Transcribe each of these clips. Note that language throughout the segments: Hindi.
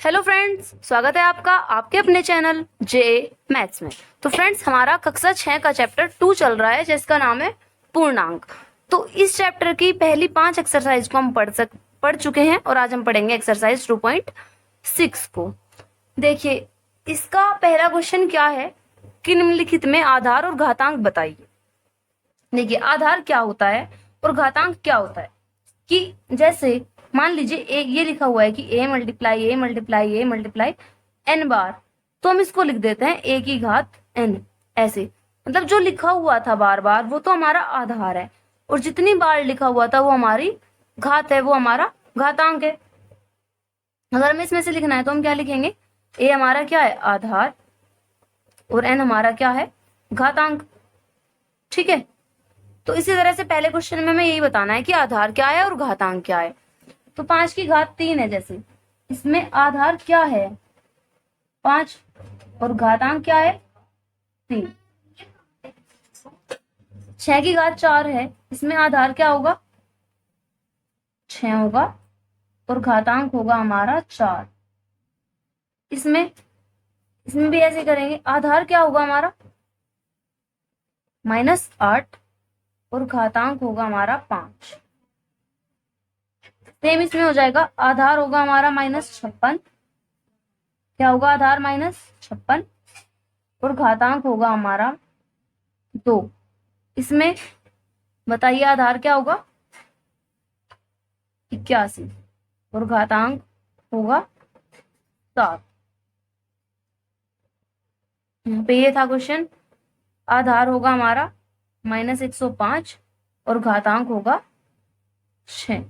हेलो फ्रेंड्स, स्वागत है आपका आपके अपने चैनल जे मैथ्स में। तो फ्रेंड्स, हमारा कक्षा 6 का चैप्टर 2 चल रहा है जिसका नाम है पूर्णांक। तो इस चैप्टर की पहली 5 एक्सरसाइज को हम पढ़ चुके हैं और आज हम पढ़ेंगे एक्सरसाइज 2.6 को। देखिए, इसका पहला क्वेश्चन क्या है कि निम्नलिखित में आधार और घातांक बताइए। देखिए, आधार क्या होता है और घातांक क्या होता है कि जैसे मान लीजिए एक ये लिखा हुआ है कि a multiply a multiply a multiply n बार, तो हम इसको लिख देते हैं a की घात n। ऐसे मतलब जो लिखा हुआ था बार बार वो तो हमारा आधार है और जितनी बार लिखा हुआ था वो हमारी घात है, वो हमारा घातांक है। अगर हमें इसमें से लिखना है तो हम क्या लिखेंगे, a हमारा क्या है, आधार, और n हमारा क्या है, घातांक। ठीक है, तो इसी तरह से पहले क्वेश्चन में हमें यही बताना है कि आधार क्या है और घातांक क्या है। तो 5 की घात 3 है, जैसे इसमें आधार क्या है 5 और घातांक क्या है 3। 6 की घात 4 है, इसमें आधार क्या होगा 6 होगा और घातांक होगा हमारा 4। इसमें भी ऐसे करेंगे, आधार क्या होगा हमारा -8 और घातांक होगा हमारा 5। सेम इसमें हो जाएगा, आधार होगा हमारा -56, क्या होगा आधार -56 और घातांक होगा हमारा 2। इसमें बताइए आधार क्या होगा 81 और घातांक होगा 7। यहाँ पे ये था क्वेश्चन, आधार होगा हमारा -105 और घातांक होगा 6।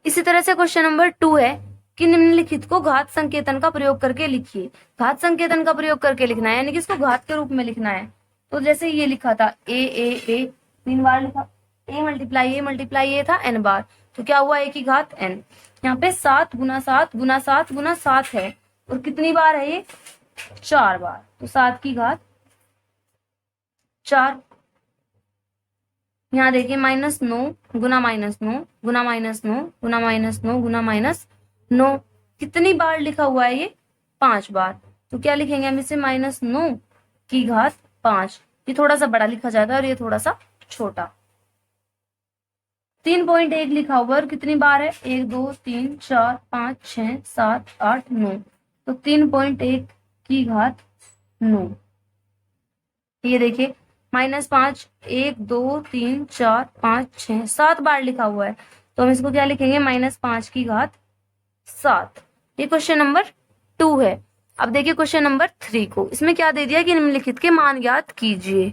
इसी तरह से क्वेश्चन नंबर 2 है कि निम्नलिखित को घात संकेतन का प्रयोग करके लिखिए। घात संकेतन का प्रयोग करके लिखना है, यानी कि इसको घात के रूप में लिखना है। तो जैसे ये लिखा था ए 3 बार लिखा, a मल्टीप्लाई a था n बार, तो क्या हुआ a की घात n। यहाँ पे 7 गुना 7 गुना 7 गुना 7 है और कितनी बार है ये 4 बार, तो 7 की घात 4। यहाँ देखिए -9 गुना -9 गुना -9 गुना -9 गुना -9, कितनी बार लिखा हुआ है ये 5 बार, तो क्या लिखेंगे हम इसे -9 की घात 5। ये थोड़ा सा बड़ा लिखा जाता है और ये थोड़ा सा छोटा। 3.1 लिखा हुआ और कितनी बार है 1 2 3 4 5 6 7 8 9, तो 3.1 की घात 9। ये देखिए -5 1 2 3 4 5 6 7 बार लिखा हुआ है, तो हम इसको क्या लिखेंगे -5 की घात 7। ये क्वेश्चन नंबर 2 है। अब देखिए क्वेश्चन नंबर 3 को, इसमें क्या दे दिया कि निम्नलिखित के मान ज्ञात कीजिए।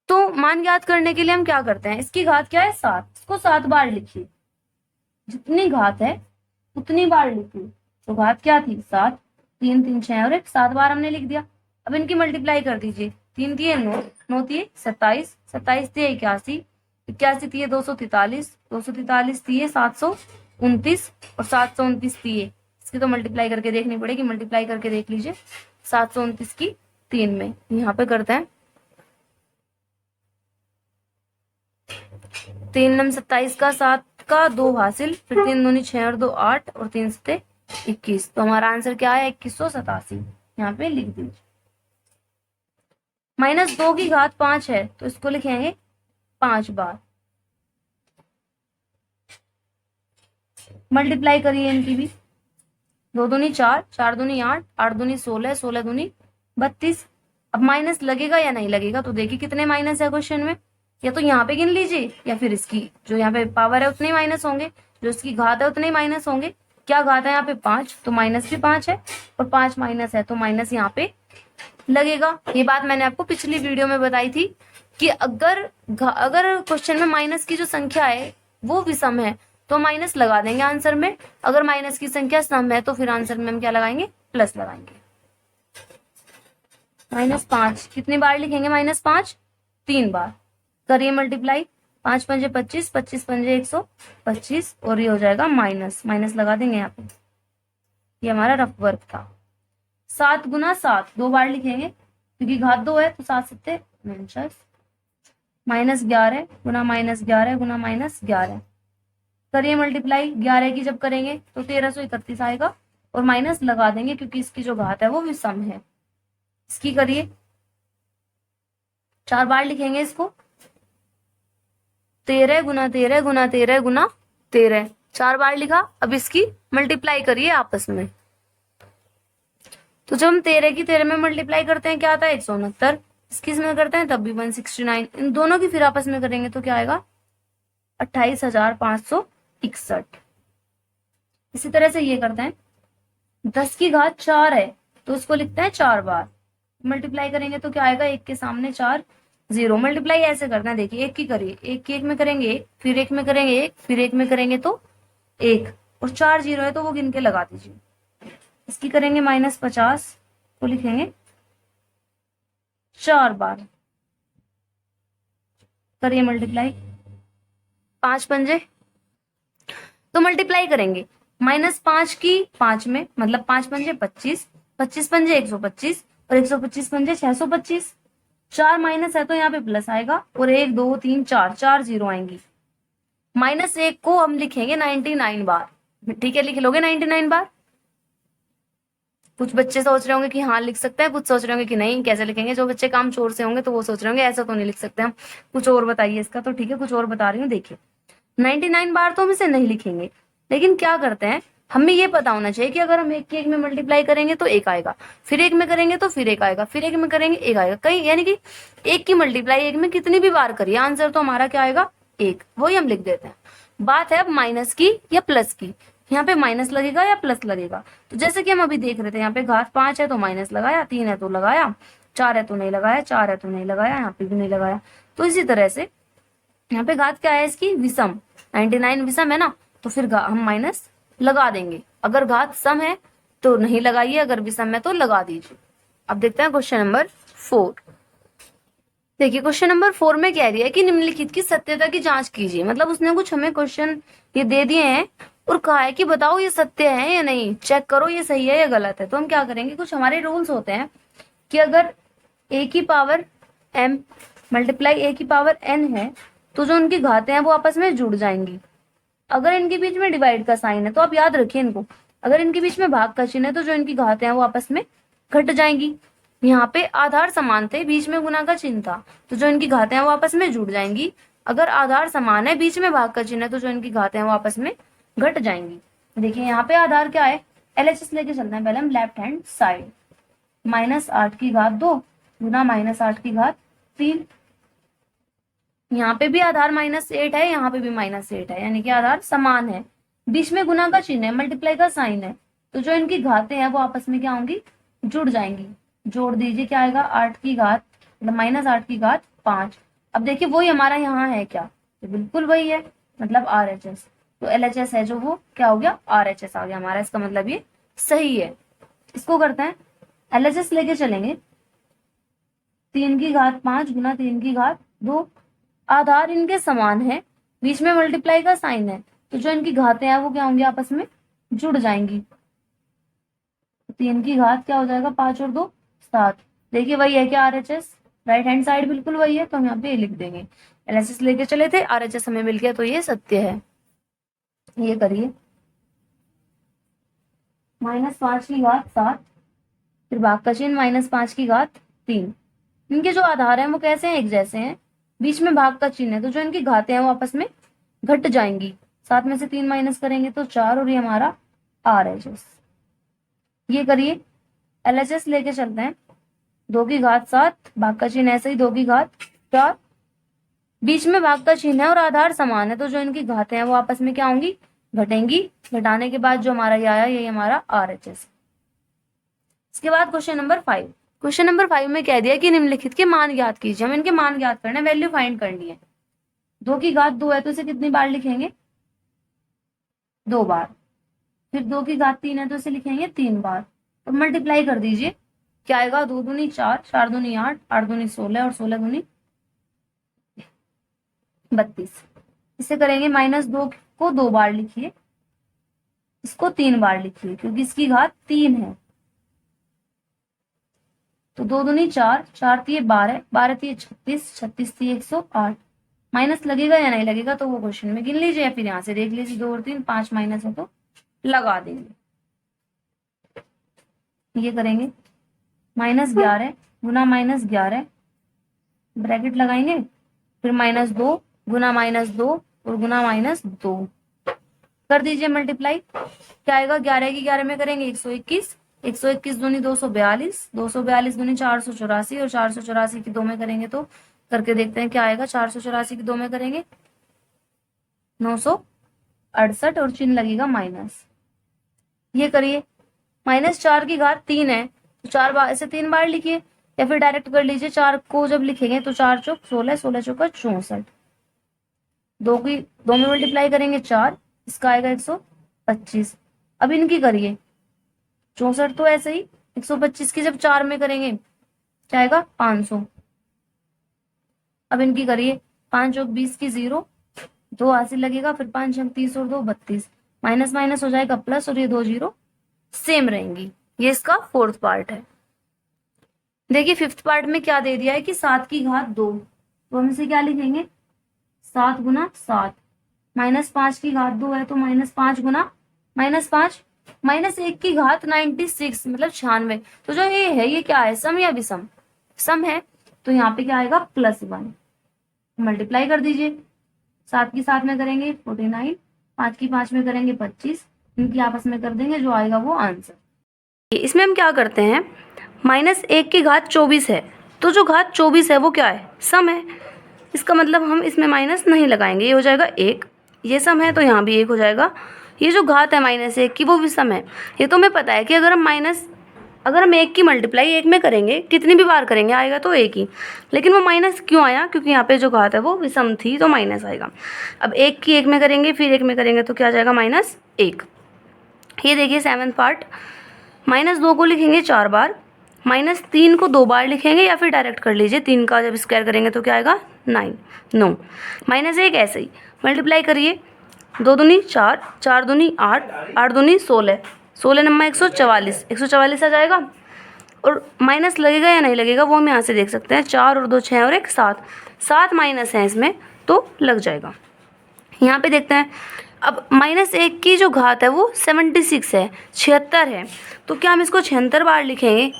तो मान ज्ञात करने के लिए हम क्या करते हैं, इसकी घात क्या है 7, इसको 7 बार लिखिए, जितनी घात है उतनी बार लिखिए। तो घात क्या थी 7, 3 3 6 और 1, 7 बार हमने लिख दिया। अब इनकी मल्टीप्लाई कर दीजिए, 3 दिए 9, 9 दिए 27, 27 दिए 81, 81 दिए 243, 243 दिए 729 और 729 दिए, इसकी तो मल्टीप्लाई करके देखनी पड़ेगी, मल्टीप्लाई करके देख लीजिए 729 की 3 में। यहाँ पे करते हैं 3 नम 27 का 7 का 2 हासिल, फिर 3 दूनी 6 और 2 8 और 3 सते 21, तो हमारा आंसर क्या है 2187। यहाँ पे लिख दीजिए। -2 की घात 5 है, तो इसको लिखेंगे 5 बार। मल्टीप्लाई करिए इनकी भी, 2 दूनी 4, 4 दूनी 8, 8 दूनी 16, 16 दूनी 32। अब माइनस लगेगा या नहीं लगेगा, तो देखिए कितने माइनस है क्वेश्चन में, या तो यहाँ पे गिन लीजिए या फिर इसकी जो यहाँ पे पावर है उतने ही माइनस होंगे, जो इसकी घात है उतने ही माइनस होंगे। क्या घात है यहाँ पे 5, तो माइनस भी 5 है और 5 माइनस है तो माइनस यहाँ पे लगेगा। ये बात मैंने आपको पिछली वीडियो में बताई थी कि अगर क्वेश्चन में माइनस की जो संख्या है वो विषम है तो माइनस लगा देंगे आंसर में, अगर माइनस की संख्या सम है तो फिर आंसर में हम क्या लगाएंगे, प्लस लगाएंगे। -5 कितनी बार लिखेंगे, -5 3 बार। करिए मल्टीप्लाई, 5 पंजे 25, 25 पंजे 125 और ये हो जाएगा माइनस लगा देंगे यहाँ पे। ये हमारा रफ वर्क था। 7 गुना 7 2 बार लिखेंगे क्योंकि घात 2 है, तो 7 सत्ते -11 गुना -11 गुना -11, करिए मल्टीप्लाई, 11 की जब करेंगे तो 1331 आएगा और माइनस लगा देंगे क्योंकि इसकी जो घात है वो विषम है। इसकी करिए, 4 बार लिखेंगे इसको, 13 गुना 13 गुना 13 गुना 13, 4 बार लिखा। अब इसकी मल्टीप्लाई करिए आपस में, तो जब हम 13 की 13 में मल्टीप्लाई करते हैं क्या आता है 169, इसकी इसमें करते हैं तब भी 169, इन दोनों की फिर आपस में करेंगे तो क्या आएगा 28,561। इसी तरह से ये करते हैं, 10 की घात 4 है तो इसको लिखते हैं 4 बार, मल्टीप्लाई करेंगे तो क्या आएगा, 1 के सामने 4 0। मल्टीप्लाई ऐसे करना है, देखिए 1 की करिए, 1 की 1 में करेंगे 1, फिर 1 में करेंगे 1, फिर 1 में करेंगे तो 1, और 4 0 है तो वो गिन के लगा दीजिए। इसकी करेंगे -50 तो लिखेंगे 4 बार, करिए मल्टीप्लाई, 5 पंजे, तो मल्टीप्लाई करेंगे -5 की 5 में, मतलब 5 पंजे 25, 25 पंजे 125 और 125 पंजे 625, 4 माइनस है तो यहाँ पे प्लस आएगा और 1 2 3 4 4 0 आएंगी। -1 को हम लिखेंगे 99 बार, ठीक है, लिख लोगे 99 बार। कुछ बच्चे सोच रहे होंगे कि हाँ लिख सकते हैं, कुछ सोच रहे होंगे कि नहीं कैसे लिखेंगे। जो बच्चे काम चोर से होंगे तो वो सोच रहे होंगे ऐसा तो नहीं लिख सकते हम, कुछ और बताइए इसका। तो ठीक है, कुछ और बता रही हूँ, देखिए 99 बार तो हम इसे नहीं लिखेंगे, लेकिन क्या करते हैं, हमें ये पता होना चाहिए कि अगर हम 1 की 1 में मल्टीप्लाई करेंगे तो 1 आएगा, फिर 1 में करेंगे तो फिर 1 आएगा, फिर 1 में करेंगे 1 आएगा, कहीं यानी कि 1 की मल्टीप्लाई 1 में कितनी भी बार करिए आंसर तो हमारा क्या आएगा 1, वही हम लिख देते हैं। बात है अब माइनस की या प्लस की, यहाँ पे माइनस लगेगा या प्लस लगेगा। तो जैसे कि हम अभी देख रहे थे, यहाँ पे घात 5 है तो माइनस लगाया, 3 है तो लगाया, 4 है तो नहीं लगाया, 4 है तो नहीं लगाया, यहाँ पे भी नहीं लगाया। तो इसी तरह से यहाँ पे घात क्या है इसकी विषम, 99 विषम है ना, तो फिर हम माइनस लगा देंगे। अगर घात सम है तो नहीं लगाइए, अगर विषम है तो लगा दीजिए। अब देखते हैं क्वेश्चन नंबर 4। देखिए क्वेश्चन नंबर 4 में कह रही है कि निम्नलिखित की सत्यता की जांच कीजिए। मतलब उसने कुछ हमें क्वेश्चन ये दे दिए हैं और कहा है कि बताओ ये सत्य है या नहीं, चेक करो ये सही है या गलत है। तो हम क्या करेंगे, कुछ हमारे रूल्स होते हैं कि अगर a की पावर m मल्टीप्लाई a की पावर n है तो जो उनकी घातें हैं वो आपस में जुड़ जाएंगी। अगर इनके बीच में डिवाइड का साइन है तो आप याद रखिए इनको, अगर इनके बीच में भाग का चिन्ह है तो जो इनकी घातें हैं वो आपस में घट जाएंगी। यहाँ पे आधार समान थे, बीच में गुना का चिन्ह था, तो जो इनकी घातें हैं वो आपस में जुड़ जाएंगी। अगर आधार समान है, बीच में भाग का चिन्ह है, तो जो इनकी घातें हैं वो आपस में घट जाएंगी। देखिए यहाँ पे आधार क्या है, LHS लेके चलते हैं पहले हम लेफ्ट हैंड साइड, -8 की घात 2 गुना -8 की घात 3। यहाँ पे भी आधार -8 है, यहाँ पे भी -8 है, यानी कि आधार समान है, बीच में गुना का चिन्ह है, मल्टीप्लाई का साइन है, तो जो इनकी घातें हैं वो आपस में क्या होंगी, जुड़ जाएंगी। जोड़ दीजिए, क्या आएगा 8 की घात मतलब -8 की घात 5। अब देखिए वही हमारा यहाँ है क्या, तो बिल्कुल वही है, मतलब RHS। तो LHS है जो वो क्या हो गया RHS आ गया हमारा, इसका मतलब ये सही है। इसको करते हैं LHS लेके चलेंगे, 3 की घात 5 गुना 3 की घात 2। आधार इनके समान है, बीच में मल्टीप्लाई का साइन है, तो जो इनकी घातें हैं वो क्या होंगी आपस में जुड़ जाएंगी। 3 की घात क्या हो जाएगा 5 और 2 7। देखिए वही है क्या RHS, राइट हैंड साइड बिल्कुल वही है, तो हम यहाँ पे लिख देंगे। LHS लेके चले थे, RHS हमें मिल गया, तो ये सत्य है। ये करिए, -5 की घात 7, फिर भाग का चिन्ह -5 की घात 3। इनके जो आधार हैं वो कैसे हैं, एक जैसे हैं, बीच में भाग का चिन्ह है, तो जो इनकी घातें हैं वो आपस में घट जाएंगी। 7 में से 3 माइनस करेंगे तो 4, और ये हमारा RHS। ये करिए, LHS लेके चलते हैं, 2 की घात 7, भाग का चिन्ह ऐसे ही 2 की घात 4, बीच में भाग का चिन्ह है और आधार समान है, तो जो इनकी घातें हैं वो आपस में क्या होंगी घटेंगी। घटाने के बाद जो हमारा ये आया, ये हमारा RHS। इसके बाद क्वेश्चन नंबर 5। क्वेश्चन नंबर 5 में कह दिया कि निम्नलिखित के मान ज्ञात कीजिए। हम इनके मान ज्ञात करना है, वैल्यू फाइंड करनी है। 2 की घात 2 है तो इसे कितनी बार लिखेंगे 2 बार, फिर 2 की घात 3 है तो इसे लिखेंगे 3 बार, और मल्टीप्लाई कर दीजिए, क्या आएगा 2 दूनी 4, 4 दूनी 8, 8 दूनी 16 और 16 दूनी 32। इसे करेंगे -2 को 2 बार लिखिए, इसको 3 बार लिखिए क्योंकि इसकी घात 3 है। तो 2 दूनी 4, 4 तिये 12, 12 तिये 36, 36 तिये 108, माइनस लगेगा या नहीं लगेगा तो वो क्वेश्चन में गिन लीजिए या फिर यहाँ से देख लीजिए, 2 और 3 5 माइनस है तो लगा देंगे। ये करेंगे -11 गुना -11 ब्रैकेट लगाएंगे, फिर -2 गुना -2 और गुना -2 कर दीजिए मल्टीप्लाई। क्या आएगा, 11 की 11 में करेंगे 121, 121 दूनी 242, 242 दूनी 484 और 484 की 2 में करेंगे तो करके देखते हैं क्या आएगा। 484 की 2 में करेंगे 968 और चिन्ह लगेगा माइनस। ये करिए, -4 की घात 3 है तो 4 बार ऐसे 3 बार लिखिए या फिर डायरेक्ट कर लीजिए। 4 को जब लिखेंगे तो 4 चौक 16, 16 चौका 64, 2 में मल्टीप्लाई करेंगे 4, इसका आएगा 125। अब इनकी करिए, 64 तो ऐसे ही, 125 की जब 4 में करेंगे क्या आएगा 500। अब इनकी करिए, 5 चौक 20 की 0, 2 80 लगेगा, फिर 5 चौक 30 और 2 32, माइनस माइनस हो जाएगा प्लस और ये 2 0 सेम रहेंगी। ये इसका 4th पार्ट है। देखिए 5th पार्ट में क्या दे दिया है कि 7 की घात 2, तो हम इसे क्या लिखेंगे 7 गुना 7, -5 की घात 2 है तो -5 गुना -5, -1 की घात 96 मतलब 96। तो जो ये है ये क्या है, सम या विषम, सम है तो यहाँ पे क्या आएगा +1। मल्टीप्लाई कर दीजिए, 7 की 7 में करेंगे 49, 5 की 5 में करेंगे 25, इनकी आपस में कर देंगे, जो आएगा वो आंसर। इसमें हम क्या करते हैं, -1 की घात 24 है तो जो घात 24 है वो क्या है, सम है। इसका मतलब हम इसमें माइनस नहीं लगाएंगे, ये हो जाएगा 1, ये सम है तो यहाँ भी 1 हो जाएगा। ये जो घात है -1 की वो भी सम है। ये तो हमें पता है कि अगर हम 1 की मल्टीप्लाई 1 में करेंगे, कितनी भी बार करेंगे आएगा तो 1 ही, लेकिन वो माइनस क्यों आया, क्योंकि यहाँ पे जो घात है वो विषम थी तो माइनस आएगा। अब 1 की 1 में करेंगे फिर 1 में करेंगे तो क्या आ जाएगा -1। ये देखिए 7th पार्ट, -2 को लिखेंगे 4 बार, -3 को 2 बार लिखेंगे या फिर डायरेक्ट कर लीजिए, 3 का जब स्क्वायर करेंगे तो क्या आएगा 9, -1 ऐसे ही मल्टीप्लाई करिए, 2 दूनी 4, 4 दूनी 8, 8 दूनी 16, 16 नंबर 144, 144 आ जाएगा। और माइनस लगेगा या नहीं लगेगा वो हम यहाँ से देख सकते हैं, 4 और 2 6 और 1 7, 7 माइनस है इसमें तो लग जाएगा। यहाँ पे देखते हैं, अब -1 की जो घात है वो 76 है, 76 है, तो क्या हम इसको 76 बार लिखेंगे,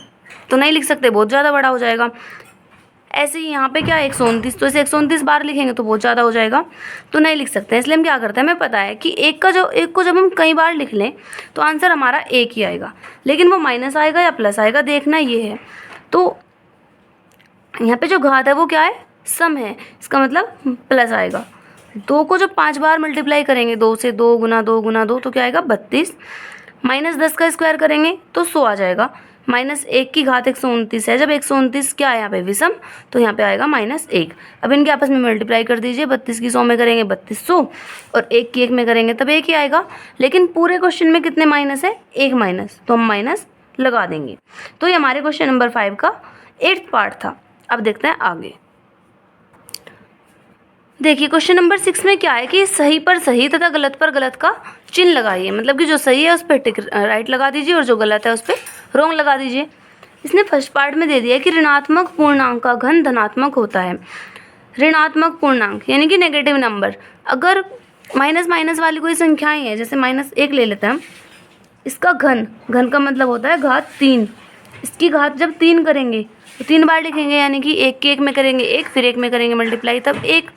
तो नहीं लिख सकते, बहुत ज़्यादा बड़ा हो जाएगा। ऐसे ही यहाँ पे क्या 129, तो इसे 129 बार लिखेंगे तो बहुत ज़्यादा हो जाएगा, तो नहीं लिख सकते हैं। इसलिए हम क्या करते हैं, हमें पता है कि एक को जब हम कई बार लिख लें तो आंसर हमारा 1 ही आएगा, लेकिन वो माइनस आएगा या प्लस आएगा देखना ये है। तो यहाँ पे जो घात है वो क्या है, सम है, इसका मतलब प्लस आएगा। 2 को जब 5 बार मल्टीप्लाई करेंगे, 2 से 2 गुना 2 गुना 2 तो क्या आएगा 32, -10 का स्क्वायर करेंगे तो 100 आ जाएगा। -1 की घात 129 है, जब 129 क्या है यहाँ पे विषम, तो यहाँ पे आएगा -1। अब इनके आपस में मल्टीप्लाई कर दीजिए, 32 की 100 में करेंगे 3200 और 1 की 1 में करेंगे तब 1 ही आएगा, लेकिन पूरे क्वेश्चन में कितने माइनस है, 1 माइनस, तो हम माइनस लगा देंगे। तो ये हमारे क्वेश्चन नंबर 5 का 8th पार्ट था। अब देखते हैं आगे। देखिए क्वेश्चन नंबर 6 में क्या है कि सही पर सही तथा गलत पर गलत का चिन्ह लगाइए, मतलब कि जो सही है उस पर टिक राइट लगा दीजिए और जो गलत है उस पर रॉन्ग लगा दीजिए। इसने फर्स्ट पार्ट में दे दिया है कि ऋणात्मक पूर्णांक का घन धनात्मक होता है। ऋणात्मक पूर्णांक यानी कि नेगेटिव नंबर, अगर माइनस माइनस वाली कोई संख्याएं हैं, जैसे -1 ले लेते हैं हम, इसका घन का मतलब होता है घात 3, इसकी घात जब 3 करेंगे तो 3 बार लिखेंगे, यानी कि 1 की 1 में करेंगे 1, फिर 1 में करेंगे मल्टीप्लाई तब 1,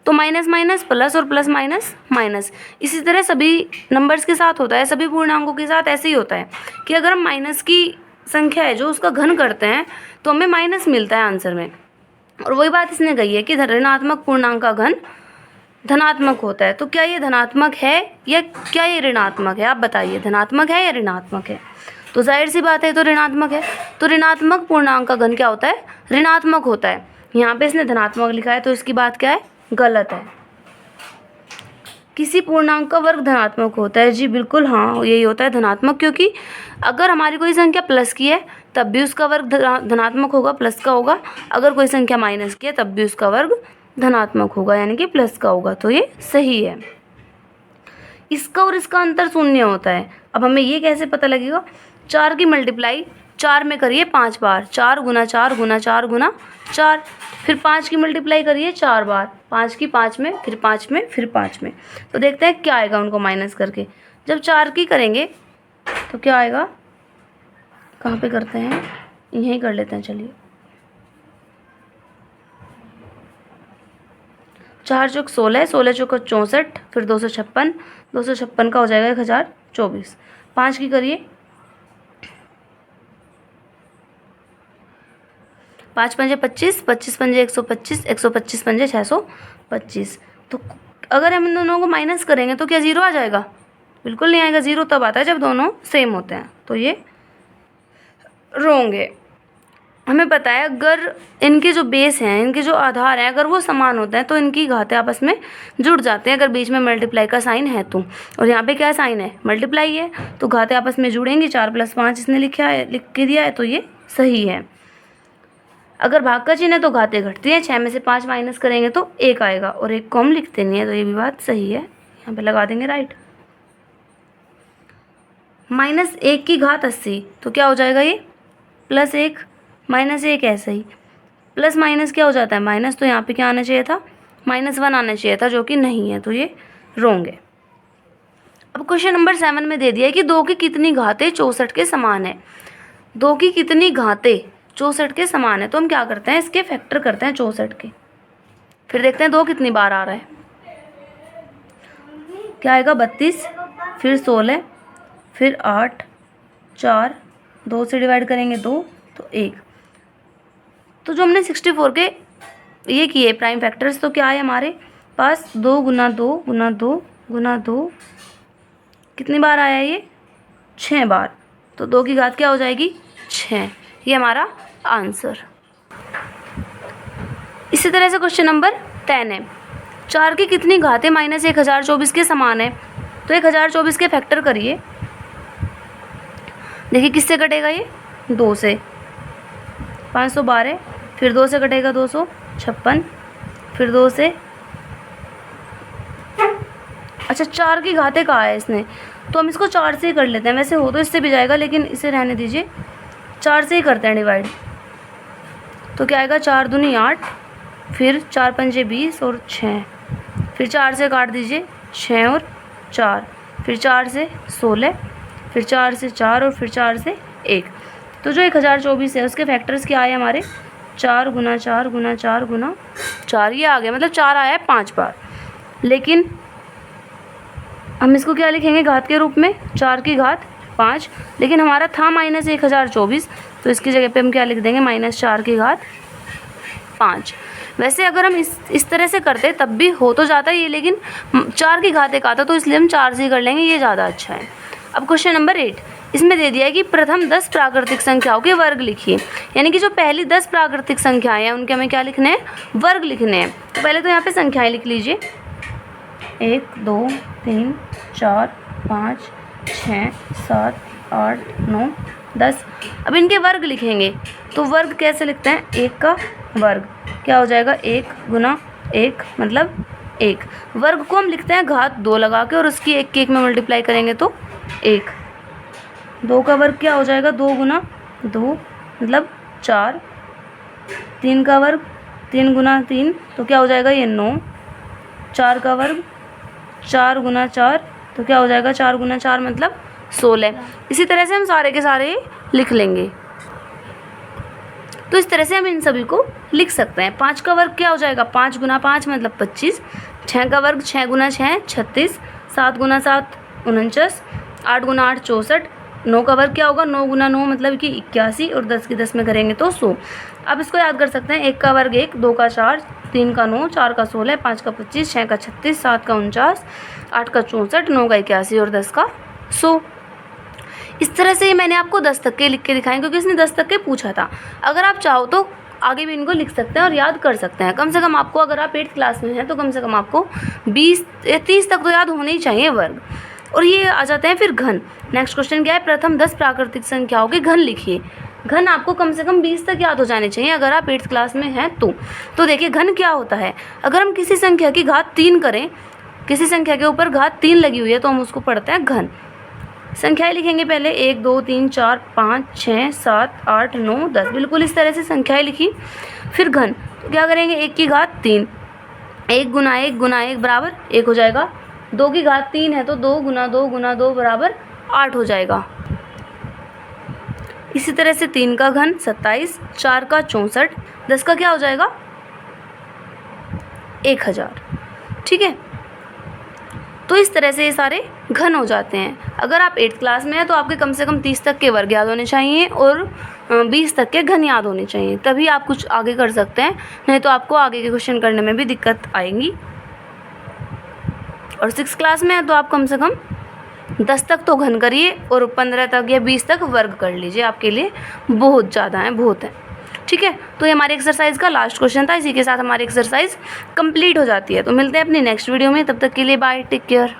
तो माइनस माइनस प्लस और प्लस माइनस माइनस। इसी तरह सभी नंबर्स के साथ होता है, सभी पूर्णांकों के साथ ऐसे ही होता है कि अगर हम माइनस की संख्या है जो उसका घन करते हैं तो हमें माइनस मिलता है आंसर में। और वही बात इसने कही है कि ऋणात्मक पूर्णांक का घन धनात्मक होता है। तो क्या ये धनात्मक है या क्या ये ऋणात्मक है, आप बताइए, धनात्मक है या ऋणात्मक है? तो जाहिर सी बात है तो ऋणात्मक है। तो ऋणात्मक पूर्णांक का घन क्या होता है, ऋणात्मक होता है। यहाँ पे इसने धनात्मक लिखा है तो इसकी बात क्या है, गलत है। किसी पूर्णांक का वर्ग धनात्मक होता है, जी बिल्कुल हाँ यही होता है धनात्मक, क्योंकि अगर हमारी कोई संख्या प्लस की है तब भी उसका वर्ग धनात्मक होगा, प्लस का होगा। अगर कोई संख्या माइनस की है तब भी उसका वर्ग धनात्मक होगा, यानी कि प्लस का होगा, तो ये सही है। इसका और इसका अंतर शून्य होता है। अब हमें ये कैसे पता लगेगा, 4 की मल्टीप्लाई 4 में करिए 5 बार, 4 गुना 4 गुना 4 गुना 4। फिर 5 की मल्टीप्लाई करिए 4 बार, 5 की 5 में, फिर 5 में, फिर 5 में। तो देखते हैं क्या आएगा उनको माइनस करके। जब 4 की करेंगे तो क्या आएगा, कहाँ पे करते हैं, यहीं कर लेते हैं चलिए। 4 चौक 16, 16 चौक 64, फिर 256, 256 का हो जाएगा 1024। 5 की करिए, 5 पंजे 25, 25 पंजे 125, 125 पंजे 625। तो अगर हम इन दोनों को माइनस करेंगे तो क्या ज़ीरो आ जाएगा? बिल्कुल नहीं आएगा। ज़ीरो तब आता है जब दोनों सेम होते हैं, तो ये रॉन्ग है। हमें पता है अगर इनके जो बेस हैं, इनके जो आधार हैं, अगर वो समान होते हैं तो इनकी घातें आपस में जुड़ जाते हैं, अगर बीच में मल्टीप्लाई का साइन है तो। और यहाँ पे क्या साइन है? मल्टीप्लाई है, तो घातें आपस में जुड़ेंगी। 4 + 5 इसने लिख के दिया है, तो ये सही है। अगर भाग का चिन्ह है तो घातें घटती हैं, 6 में से 5 माइनस करेंगे तो 1 आएगा, और 1 को हम लिखते नहीं है, तो ये भी बात सही है। यहाँ पे लगा देंगे राइट। -1 की घात 80, तो क्या हो जाएगा ये? +1 -1 ऐसे ही। प्लस माइनस क्या हो जाता है? माइनस, तो यहाँ पे क्या आना चाहिए था? -1 आना चाहिए था, जो कि नहीं है, तो ये रॉन्ग है। अब क्वेश्चन नंबर 7 में दे दिया है कि 2 की कितनी घातें 64 के समान है। 2 की कितनी घातें 64 के समान है, तो हम क्या करते हैं, इसके फैक्टर करते हैं 64 के। फिर देखते हैं 2 कितनी बार आ रहा है। क्या आएगा? 32, फिर 16, फिर 8, 4, 2 से डिवाइड करेंगे 2, तो 1। तो जो हमने 64 के ये किए प्राइम फैक्टर्स, तो क्या है हमारे पास? 2 गुना 2 गुना 2 गुना 2, कितनी बार आया ये? 6 बार। तो 2 की घात क्या हो जाएगी? 6। ये हमारा आंसर। इसी तरह से क्वेश्चन नंबर 10 है। 4 की कितनी घातें -1024 के समान है, तो 1024 के फैक्टर करिए। देखिए किससे कटेगा ये? 2 से। 512, फिर 2 से कटेगा 256, फिर 2 से, अच्छा 4 की घातें कहा है इसने, तो हम इसको 4 से ही कर लेते हैं। वैसे हो तो इससे भी जाएगा, लेकिन इसे रहने दीजिए, 4 से ही करते हैं डिवाइड। तो क्या आएगा? 4 दूनी 8, फिर 4 पंजे 20 और 6, फिर 4 से काट दीजिए 6 और 4, फिर 4 से 16, फिर 4 से 4 और फिर 4 से 1। तो जो 1024 है उसके फैक्टर्स क्या आए हमारे? 4 गुना 4 गुना 4 गुना 4, ये आ गया, मतलब 4 आया है 5 बार। लेकिन हम इसको क्या लिखेंगे घात के रूप में? 4 की घात 5, लेकिन हमारा था -1024, तो इसकी जगह पे हम क्या लिख देंगे? -4 की घात 5। वैसे अगर हम इस तरह से करते तब भी हो तो जाता ये, लेकिन 4 की घात 1 आता, तो इसलिए हम 4 से ही कर लेंगे, ये ज़्यादा अच्छा है। अब क्वेश्चन नंबर 8, इसमें दे दिया है कि प्रथम 10 प्राकृतिक संख्याओं के वर्ग लिखिए। यानी कि जो पहली 10 प्राकृतिक संख्याएं हैं उनके हमें क्या लिखने हैं? वर्ग लिखने हैं। तो पहले तो यहाँ पे संख्याएं लिख लीजिए, 1 2 3 4 5 6 7 8 9 10। अब इनके वर्ग लिखेंगे, तो वर्ग कैसे लिखते हैं? 1 का वर्ग क्या हो जाएगा? 1 गुना 1 मतलब 1। वर्ग को हम लिखते हैं घात 2 लगा के, और उसकी 1 के 1 में मल्टीप्लाई करेंगे तो 1। 2 का वर्ग क्या हो जाएगा? 2 गुना 2 मतलब 4। 3 का वर्ग 3 गुना 3, तो क्या हो जाएगा? ये 9। 4 का वर्ग 4 गुना 4, तो क्या हो जाएगा? 4 गुना 4 मतलब 16। इसी तरह से हम सारे के सारे लिख लेंगे। तो इस तरह से हम इन सभी को लिख सकते हैं। 5 का वर्ग क्या हो जाएगा? 5 गुना 5 मतलब 25। 6 का वर्ग 6 गुना 6 36। 7 गुना 7 49। 8 गुना 8 64। 9 का वर्ग क्या होगा? 9 गुना 9 मतलब कि 81, और 10 की 10 में करेंगे तो 100। अब इसको याद कर सकते हैं। 1 का वर्ग 1, 2 का 4, 3 का 9, 4 का 16, 5 का 25, 6 का 36, 7 का 49, 8 का 64, 9 का 81 और 10 का 100। इस तरह से ही मैंने आपको 10 तक के लिख के दिखाएं, क्योंकि इसने 10 तक के पूछा था। अगर आप चाहो तो आगे भी इनको लिख सकते हैं और याद कर सकते हैं। कम से कम आपको, अगर आप 8th क्लास में हैं तो कम से कम आपको 20 या 30 तक तो याद होने ही चाहिए वर्ग। और ये आ जाते हैं फिर घन। नेक्स्ट क्वेश्चन क्या है? प्रथम 10 प्राकृतिक संख्याओं के घन लिखिए। घन आपको कम से कम 20 तक याद हो जाने चाहिए अगर आप 8th क्लास में हैं तो देखिए घन क्या होता है। अगर हम किसी संख्या की घात 3 करें, किसी संख्या के ऊपर घात 3 लगी हुई है, तो हम उसको पढ़ते हैं घन। संख्याएं लिखेंगे पहले 1 2 3 4 5 6 7 8 9 10, बिल्कुल इस तरह से संख्याएं लिखी। फिर घन, तो क्या करेंगे 1 की घात 3, 1 गुना 1 गुना 1 बराबर 1 हो जाएगा। 2 की घात 3 है तो 2 गुना 2 गुना 2 बराबर 8 हो जाएगा। इसी तरह से 3 का घन 27, 4 का 64, 10 का क्या हो जाएगा 1000। ठीक है, तो इस तरह से ये सारे घन हो जाते हैं। अगर आप 8th क्लास में हैं तो आपके कम से कम 30 तक के वर्ग याद होने चाहिए और 20 तक के घन याद होने चाहिए, तभी आप कुछ आगे कर सकते हैं, नहीं तो आपको आगे के क्वेश्चन करने में भी दिक्कत आएंगी। और 6th क्लास में है तो आप कम से कम 10 तक तो घन करिए और 15 तक या 20 तक वर्ग कर लीजिए, आपके लिए बहुत ज़्यादा है, बहुत है। ठीक है, तो ये हमारे एक्सरसाइज का लास्ट क्वेश्चन था। इसी के साथ हमारी एक्सरसाइज कंप्लीट हो जाती है। तो मिलते हैं अपनी नेक्स्ट वीडियो में, तब तक के लिए बाय, टेक केयर।